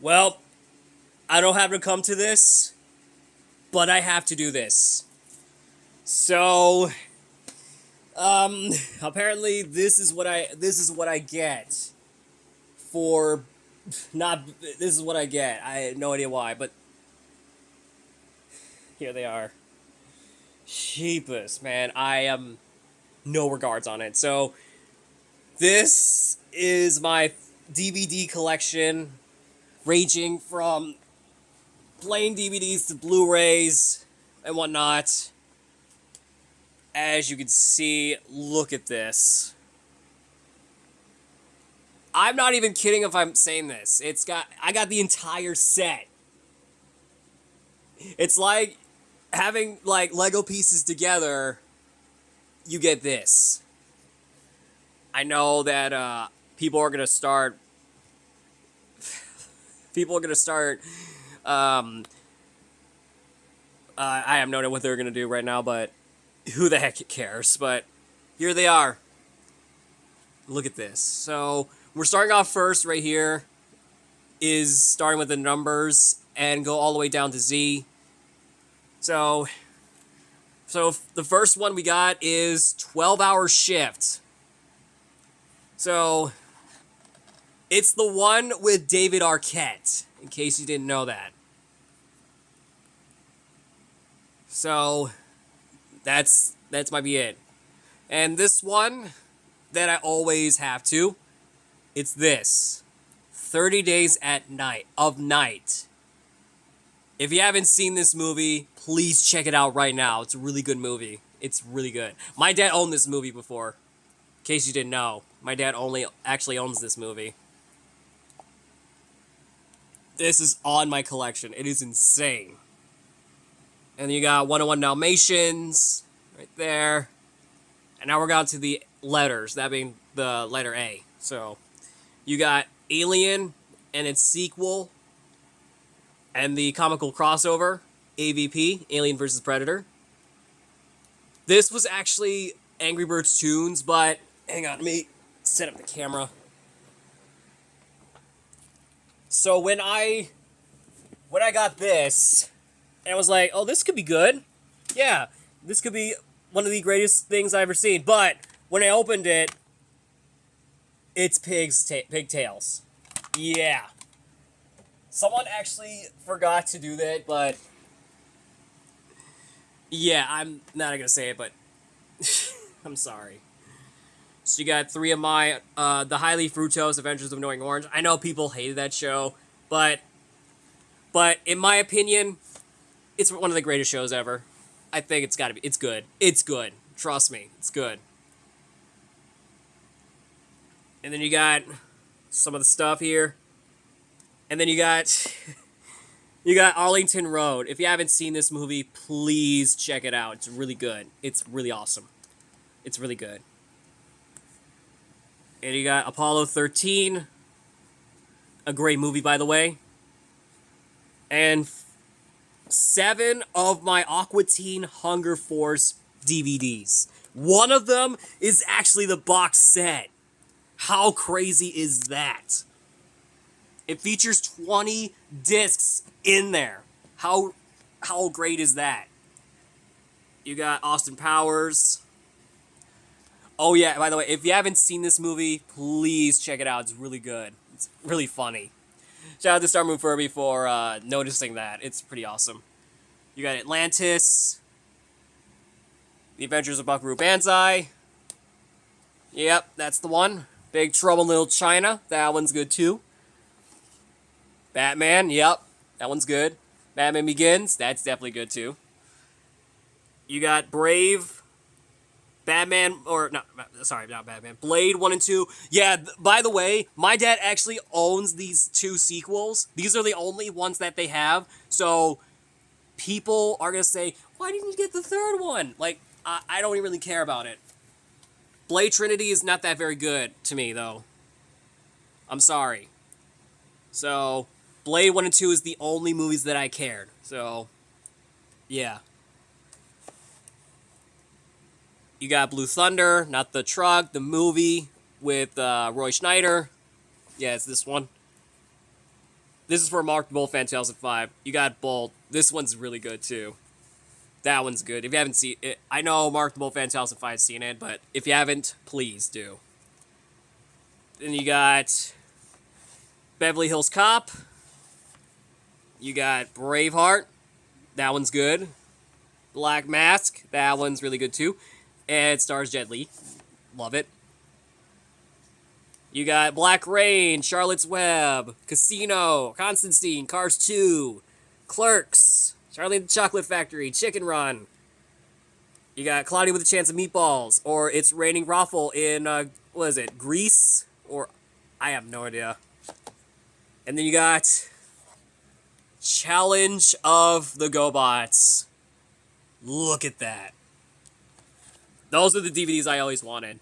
Well, I don't have to come to this, but I have to do this. So, apparently this is what I get for not this is what I get. I had no idea why, but here they are. Sheepus, man. I am no regards on it. So, this is my DVD collection ranging from plain DVDs to Blu-rays and whatnot. As you can see, look at this. I'm not even kidding if I'm saying this. I got the entire set. It's like having like Lego pieces together, you get this. I know that people are gonna start people are gonna start I have no idea what they're gonna do right now, but who the heck cares? But here they are. Look at this. So we're starting off first right here. Is starting with the numbers and go all the way down to Z. So the first one we got is 12-hour shift. So it's the one with David Arquette, in case you didn't know that. So that's might be it. And this one that I always have to, it's this. 30 Days at Night of Night. If you haven't seen this movie, please check it out right now. It's a really good movie. It's really good. My dad owned this movie before. In case you didn't know, my dad actually owns this movie. This is on my collection. It is insane. And you got 101 Dalmatians right there. And now we're going to the letters, that being the letter A. So you got Alien and its sequel and the comical crossover, AVP, Alien vs. Predator. This was actually Angry Birds Toons, but hang on, let me set up the camera. So when I got this, and I was like, oh, this could be good. Yeah, this could be one of the greatest things I've ever seen. But when I opened it, it's pigtails. Yeah. Someone actually forgot to do that, but yeah, I'm not gonna say it, but I'm sorry. So you got three of my, the Highly Fructose Adventures of Annoying Orange. I know people hated that show, but in my opinion, it's one of the greatest shows ever. I think it's gotta be. It's good. It's good. Trust me, it's good. And then you got some of the stuff here. And then you got you got Arlington Road. If you haven't seen this movie, please check it out. It's really good. It's really awesome. It's really good. And you got Apollo 13. A great movie, by the way. And 7 of my Aqua Teen Hunger Force DVDs. One of them is actually the box set. How crazy is that? It features 20 discs in there. How great is that? You got Austin Powers. Oh yeah, by the way, if you haven't seen this movie, please check it out. It's really good. It's really funny. Shout out to Star Moon Furby for noticing that. It's pretty awesome. You got Atlantis. The Adventures of Buckaroo Banzai. Yep, that's the one. Big Trouble in Little China. That one's good too. Batman, yep, that one's good. Batman Begins, that's definitely good too. You got Brave, Batman, or not Batman, Blade 1 and 2. Yeah, by the way, my dad actually owns these 2 sequels. These are the only ones that they have, so people are gonna say, why didn't you get the 3rd one? Like, I don't even really care about it. Blade Trinity is not that very good to me, though. I'm sorry. So, Blade 1 and 2 is the only movies that I cared. So, yeah. You got Blue Thunder, not the truck, the movie with Roy Schneider. Yeah, it's this one. This is for Mark Bolt fan 2005. You got Bolt. This one's really good too. That one's good. If you haven't seen it, I know Mark the Bolt fan 2005 has seen it, but if you haven't, please do. Then you got Beverly Hills Cop. You got Braveheart. That one's good. Black Mask. That one's really good too. And it stars Jet Li. Love it. You got Black Rain, Charlotte's Web, Casino, Constantine, Cars 2, Clerks, Charlie and the Chocolate Factory, Chicken Run. You got Cloudy with a Chance of Meatballs, or It's Raining Raffle in, what is it, Greece? Or, I have no idea. And then you got Challenge of the GoBots. Look at that. Those are the DVDs I always wanted.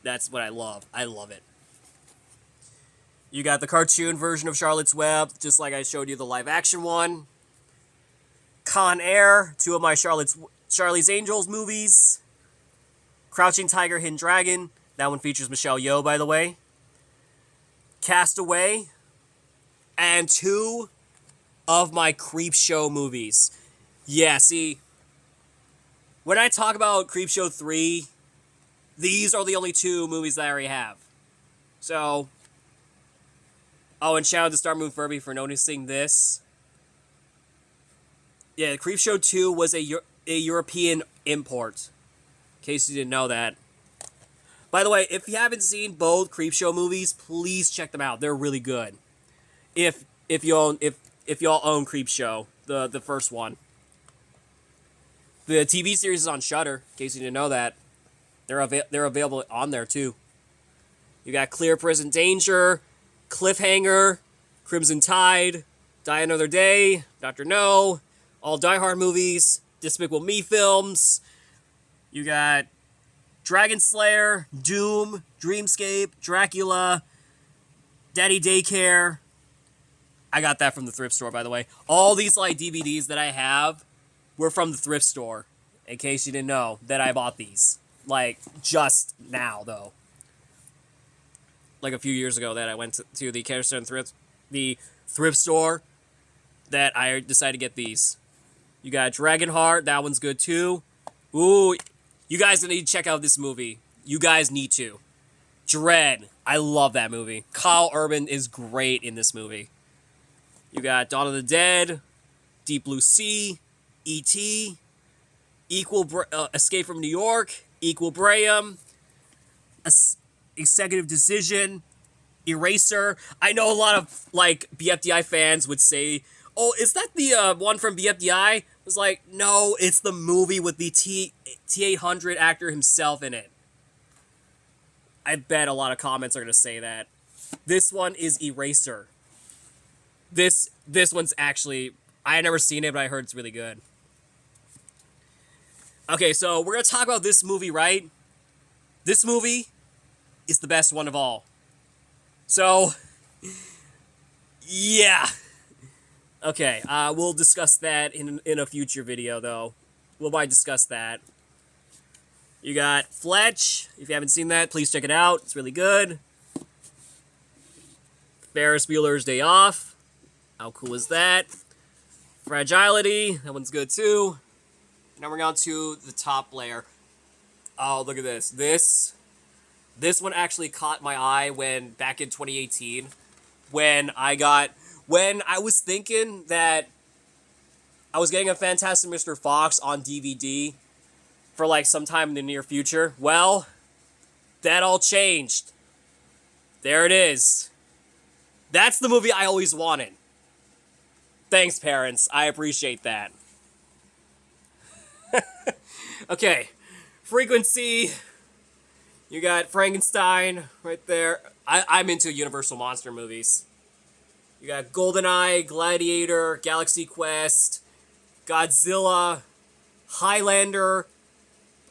That's what I love. I love it. You got the cartoon version of Charlotte's Web, just like I showed you the live-action one. Con Air, two of my Charlie's Angels movies. Crouching Tiger, Hidden Dragon. That one features Michelle Yeoh, by the way. Castaway. And two of my Creepshow movies. Yeah, see, when I talk about Creepshow 3, these are the only two movies that I already have. So, oh, and shout out to Star Moon Furby for noticing this. Yeah, Creepshow 2 was a European import. In case you didn't know that. By the way, if you haven't seen both Creepshow movies, please check them out. They're really good. If y'all own Creepshow, the first one. The TV series is on Shudder, in case you didn't know that. They're available on there too. You got Clear Prison Danger, Cliffhanger, Crimson Tide, Die Another Day, Dr. No, all Die Hard movies, Despicable Me films. You got Dragon Slayer, Doom, Dreamscape, Dracula, Daddy Daycare. I got that from the thrift store, by the way. All these like DVDs that I have were from the thrift store. In case you didn't know that I bought these. Like, just now, though. Like a few years ago that I went to the Kettering thrift store that I decided to get these. You got Dragonheart. That one's good, too. Ooh, you guys need to check out this movie. You guys need to. Dread. I love that movie. Kyle Urban is great in this movie. You got Dawn of the Dead, Deep Blue Sea, E.T., Escape from New York, Equilibrium, Executive Decision, Eraser. I know a lot of, like, BFDI fans would say, oh, is that the one from BFDI? I was like, no, it's the movie with the T-800 actor himself in it. I bet a lot of comments are going to say that. This one is Eraser. This one's actually, I had never seen it, but I heard it's really good. Okay, so we're going to talk about this movie, right? This movie is the best one of all. So, yeah. Okay, we'll discuss that in a future video, though. We'll probably discuss that. You got Fletch. If you haven't seen that, please check it out. It's really good. Ferris Bueller's Day Off. How cool is that? Fragility. That one's good, too. Now we're on to the top layer. Oh, look at this. This one actually caught my eye back in 2018, when I was thinking that I was getting a Fantastic Mr. Fox on DVD for like sometime in the near future. Well, that all changed. There it is. That's the movie I always wanted. Thanks, parents. I appreciate that. Okay, Frequency. You got Frankenstein right there. I'm into Universal Monster movies. You got GoldenEye, Gladiator, Galaxy Quest, Godzilla, Highlander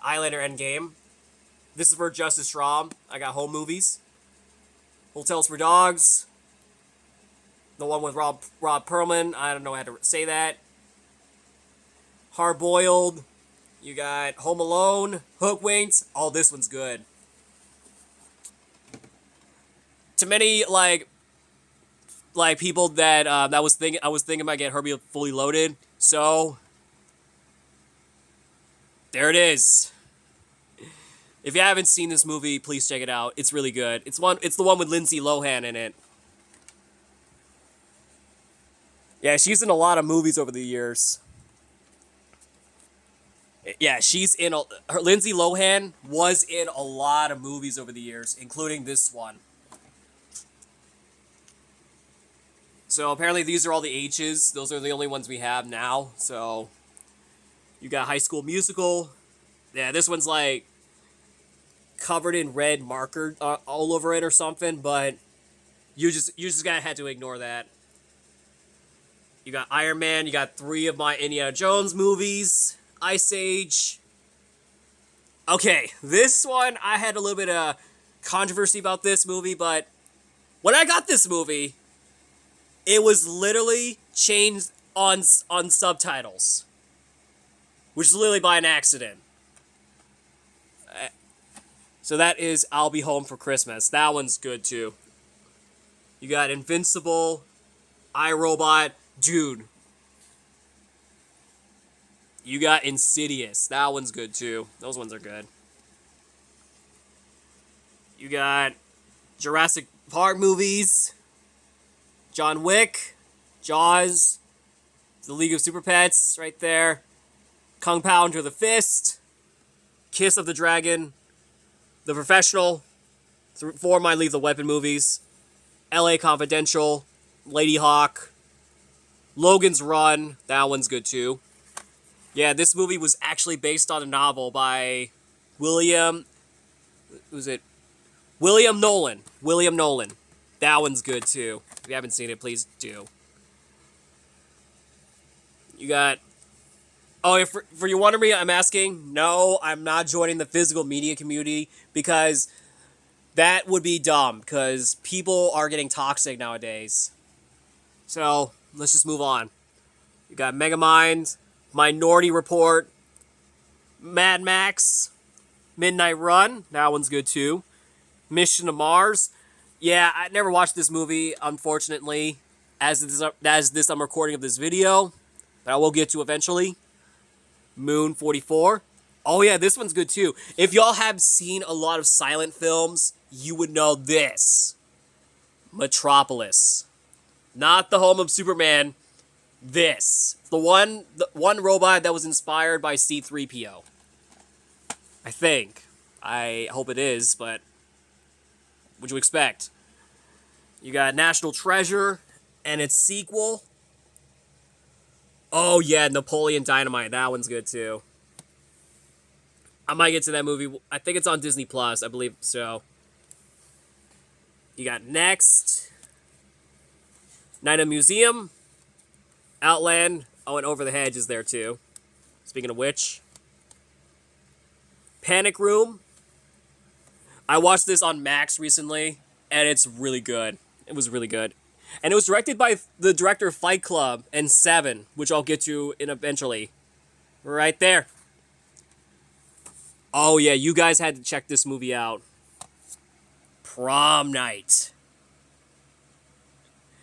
Endgame. This is for Justice Schramm. I got home movies. Hotels for Dogs. The one with Rob Perlman. I don't know how to say that. Hard Boiled. You got Home Alone, Hoodwinked. Oh, this one's good. To many, like, like people that I was thinking about getting Herbie Fully Loaded. So there it is. If you haven't seen this movie, please check it out. It's really good. It's the one with Lindsay Lohan in it. Yeah, she's in a lot of movies over the years. Yeah, Lindsay Lohan was in a lot of movies over the years, including this one. So apparently these are all the H's. Those are the only ones we have now. So you got High School Musical. Yeah, this one's like covered in red marker all over it or something, but you just gotta have to ignore that. You got Iron Man. You got 3 of my Indiana Jones movies. Ice Age. Okay, this one I had a little bit of controversy about this movie, but when I got this movie, it was literally changed on subtitles, which is literally by an accident. So that is I'll Be Home for Christmas. That one's good too. You got Invincible, iRobot, dude. You got Insidious. That one's good too. Those ones are good. You got Jurassic Park movies, John Wick, Jaws, The League of Super Pets, right there. Kung Pao Under the Fist, Kiss of the Dragon, The Professional, 4 of my Lethal Weapon movies, L.A. Confidential, Lady Hawk, Logan's Run, that one's good too. Yeah, this movie was actually based on a novel by William Nolan. William Nolan. That one's good too. If you haven't seen it, please do. You got... Oh, if for you wondering me, I'm asking, no, I'm not joining the physical media community because that would be dumb because people are getting toxic nowadays. So, let's just move on. You got Megamind, Minority Report, Mad Max, Midnight Run, that one's good too. Mission to Mars. Yeah, I never watched this movie, unfortunately, as this I'm recording of this video, but I will get to eventually. Moon 44. Oh yeah, this one's good too. If y'all have seen a lot of silent films, you would know this. Metropolis. Not the home of Superman. This. The one robot that was inspired by C-3PO. I think. I hope it is, but what'd you expect? You got National Treasure and its sequel. Oh yeah, Napoleon Dynamite. That one's good too. I might get to that movie. I think it's on Disney Plus. I believe so. You got Next, Night of Museum, Outland. Oh, and Over the Hedge is there too. Speaking of which, Panic Room. I watched this on Max recently, and it's really good. It was really good. And it was directed by the director of Fight Club and Seven, which I'll get to eventually. Right there. Oh yeah, you guys had to check this movie out. Prom Night.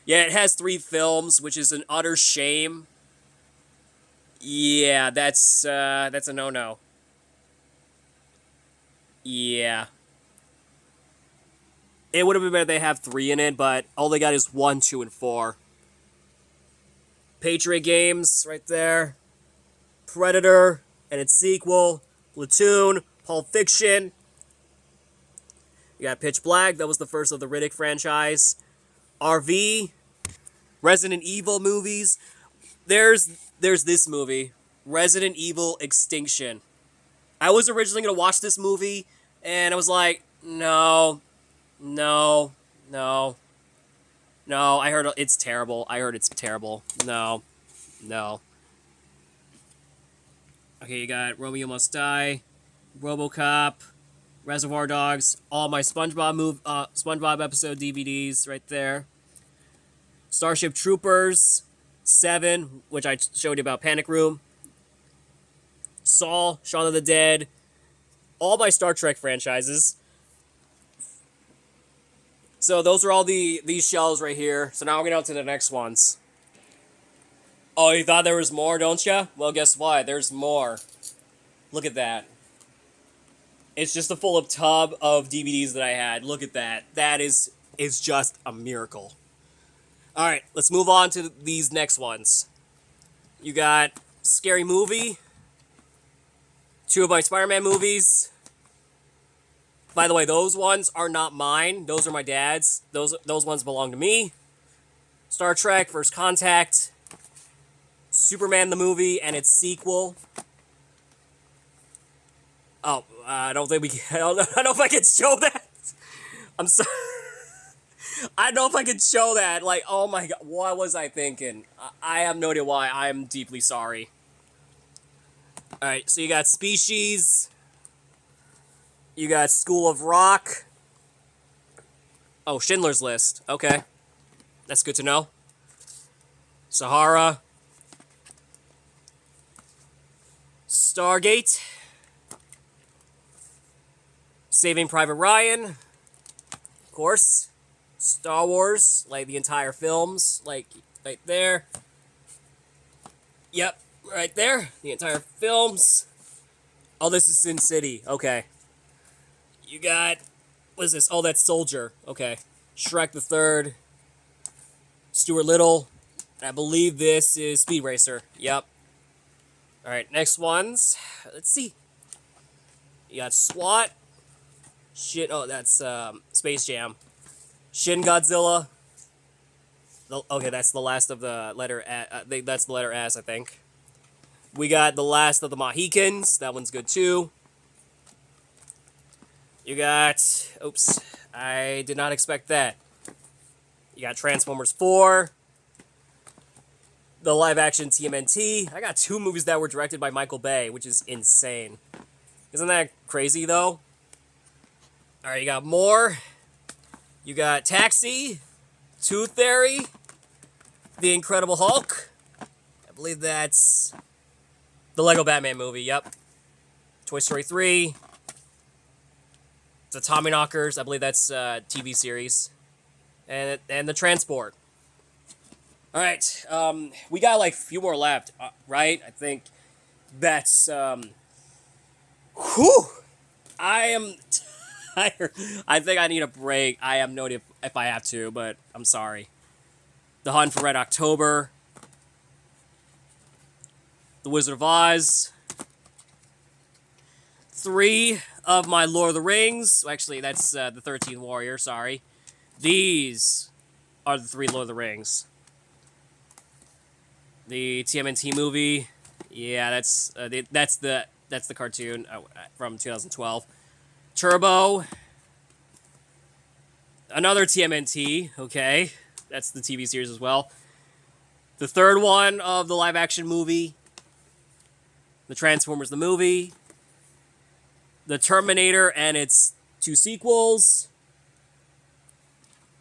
Yeah, it has 3 films, which is an utter shame. Yeah, that's a no-no. Yeah. It would have been better they have 3 in it, but all they got is 1, 2, and 4. Patriot Games, right there. Predator, and its sequel. Platoon, Pulp Fiction. You got Pitch Black, that was the first of the Riddick franchise. RV, Resident Evil movies. There's this movie, Resident Evil Extinction. I was originally going to watch this movie, and I was like, no, I heard it's terrible. No. Okay, you got Romeo Must Die, RoboCop, Reservoir Dogs, all my SpongeBob episode DVDs right there. Starship Troopers, 7, which I showed you about Panic Room. Saw, Shaun of the Dead, all my Star Trek franchises. So those are all these shelves right here. So now we're getting on to the next ones. Oh, you thought there was more, don't you? Well, guess what? There's more. Look at that. It's just a full of tub of DVDs that I had. Look at that. That is just a miracle. All right, let's move on to these next ones. You got Scary Movie, 2 of my Spider-Man movies. By the way, those ones are not mine. Those are my dad's. Those ones belong to me. Star Trek: First Contact, Superman the movie and its sequel. Oh, I don't think we can. I don't know if I can show that. I'm sorry. I don't know if I can show that. Like, oh my god, what was I thinking? I have no idea why. I am deeply sorry. Alright, so you got Species. You got School of Rock. Oh, Schindler's List. Okay. That's good to know. Sahara. Stargate. Saving Private Ryan. Of course. Star Wars, like the entire films, like right there. Yep, right there. The entire films. Oh, this is Sin City. Okay. You got, what is this? Oh, that's Soldier. Okay. Shrek the Third. Stuart Little. I believe this is Speed Racer. Yep. Alright, next ones. Let's see. You got SWAT. Shit, oh, that's Space Jam. Shin Godzilla. Okay, that's the last of the letter that's the letter S, I think. We got The Last of the Mohicans. That one's good, too. You got... Oops. I did not expect that. You got Transformers 4. The live-action TMNT. I got 2 movies that were directed by Michael Bay, which is insane. Isn't that crazy, though? Alright, you got more. You got Taxi, Tooth Fairy, The Incredible Hulk. I believe that's the Lego Batman movie, yep. Toy Story 3. The Tommyknockers, I believe that's a TV series. And the Transport. Alright, we got like a few more left, right? I think that's, whew! I am tired. I think I need a break. I have no idea if I have to, but I'm sorry. The Hunt for Red October. The Wizard of Oz. 3 of my Lord of the Rings. Actually, that's the 13th Warrior, sorry. These are the 3 Lord of the Rings. The TMNT movie. Yeah, that's the cartoon from 2012. Turbo. Another TMNT, okay. That's the TV series as well. The 3rd one of the live-action movie. The Transformers the movie. The Terminator and its 2 sequels.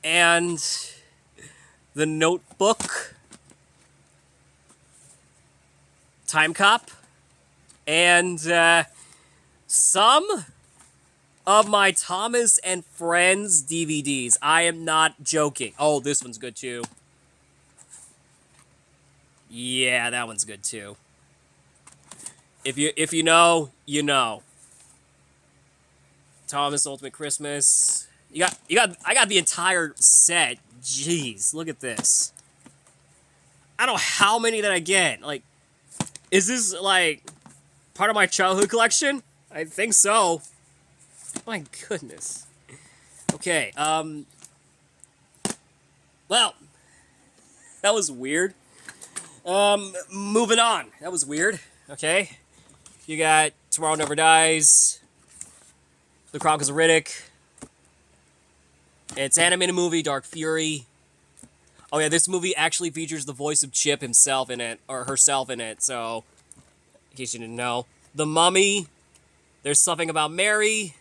And The Notebook. Time Cop. And some of my Thomas and Friends DVDs. I am not joking. Oh, this one's good too. Yeah, that one's good too. If you know, you know. Thomas Ultimate Christmas. I got the entire set. Jeez, look at this. I don't know how many that I get. Like, is this like part of my childhood collection? I think so. My goodness. Okay, well, that was weird. Moving on. That was weird. Okay. You got Tomorrow Never Dies, The Chronicles of Riddick. It's animated movie, Dark Fury. Oh yeah, this movie actually features the voice of Chip himself in it, or herself in it, so, in case you didn't know. The Mummy, There's Something About Mary,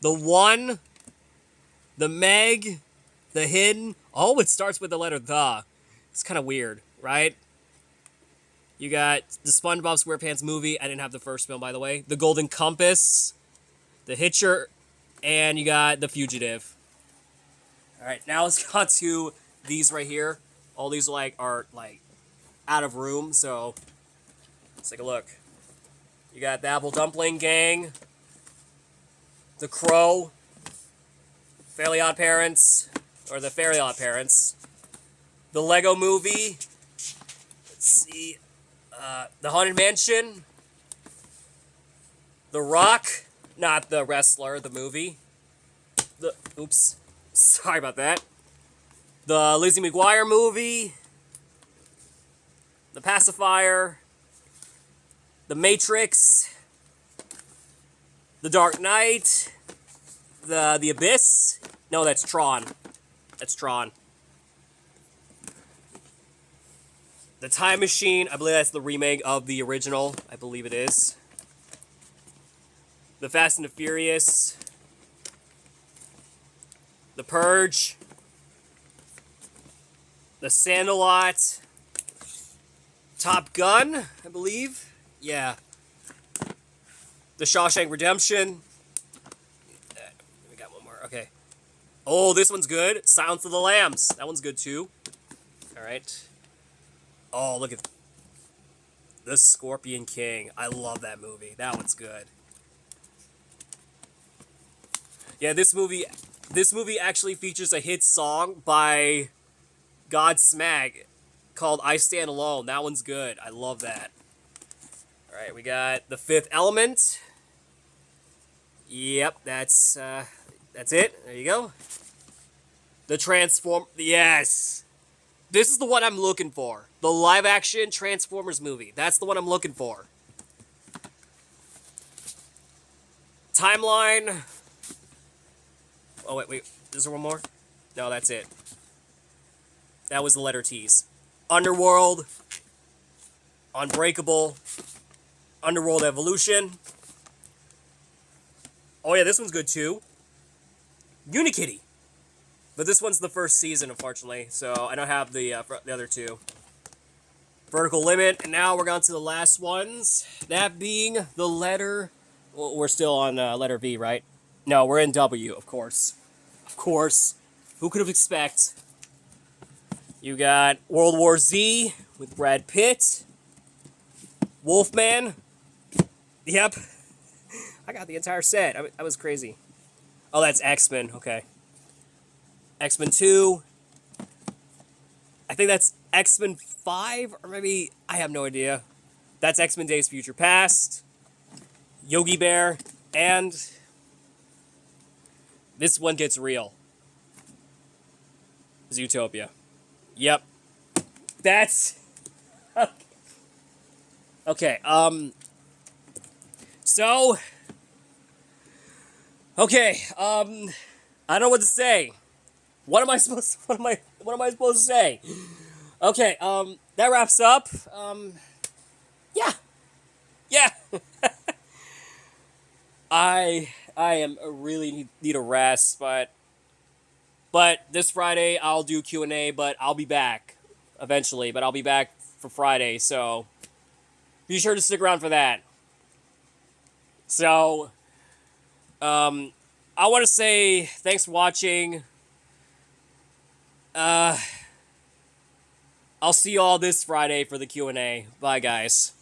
The One, The Meg, The Hidden. Oh, it starts with the letter the. It's kind of weird, right? You got the SpongeBob SquarePants movie. I didn't have the first film, by the way. The Golden Compass, The Hitcher, and you got The Fugitive. All right, now let's go to these right here. All these are out of room, so let's take a look. You got the Apple Dumpling Gang, The Crow, Fairly Odd Parents, or The Fairly Odd Parents, The Lego Movie. Let's see, The Haunted Mansion, The Rock, not the wrestler, the movie. Oops, sorry about that. The Lizzie McGuire movie, The Pacifier, The Matrix, The Dark Knight, The Abyss. No, that's Tron. That's Tron. The Time Machine. I believe that's the remake of the original. I believe it is. The Fast and the Furious. The Purge. The Sandlot. Top Gun, I believe. Yeah. The Shawshank Redemption. We got one more. Okay. Oh, this one's good. Silence of the Lambs. That one's good too. All right. Oh, look at The Scorpion King. I love that movie. That one's good. Yeah, this movie actually features a hit song by Godsmack called I Stand Alone. That one's good. I love that. All right, we got The Fifth Element. Yep, that's it. There you go. The Transform. Yes. This is the one I'm looking for. The live-action Transformers movie. That's the one I'm looking for. Timeline. Oh, wait. Is there one more? No, that's it. That was the letter T's. Underworld. Unbreakable. Underworld Evolution. Oh, yeah, this one's good, too. Unikitty. But this one's the first season, unfortunately, so I don't have the other two. Vertical Limit, and now we're on to the last ones. That being the letter... Well, we're still on letter V, right? No, we're in W, of course. Of course. Who could have expected? You got World War Z with Brad Pitt. Wolfman. Yep. I got the entire set. I was crazy. Oh, that's X-Men. Okay. X-Men 2. I think that's X-Men 5, or maybe... I have no idea. That's X-Men Days of Future Past. Yogi Bear. And... this one gets real. Zootopia. Yep. That's... okay, so... okay, I don't know what to say. What am I supposed to say? Okay, that wraps up. Yeah. I am really need a rest, but this Friday I'll do Q&A, but I'll be back eventually, but I'll be back for Friday, so be sure to stick around for that. So, I want to say thanks for watching. I'll see you all this Friday for the Q&A. Bye, guys.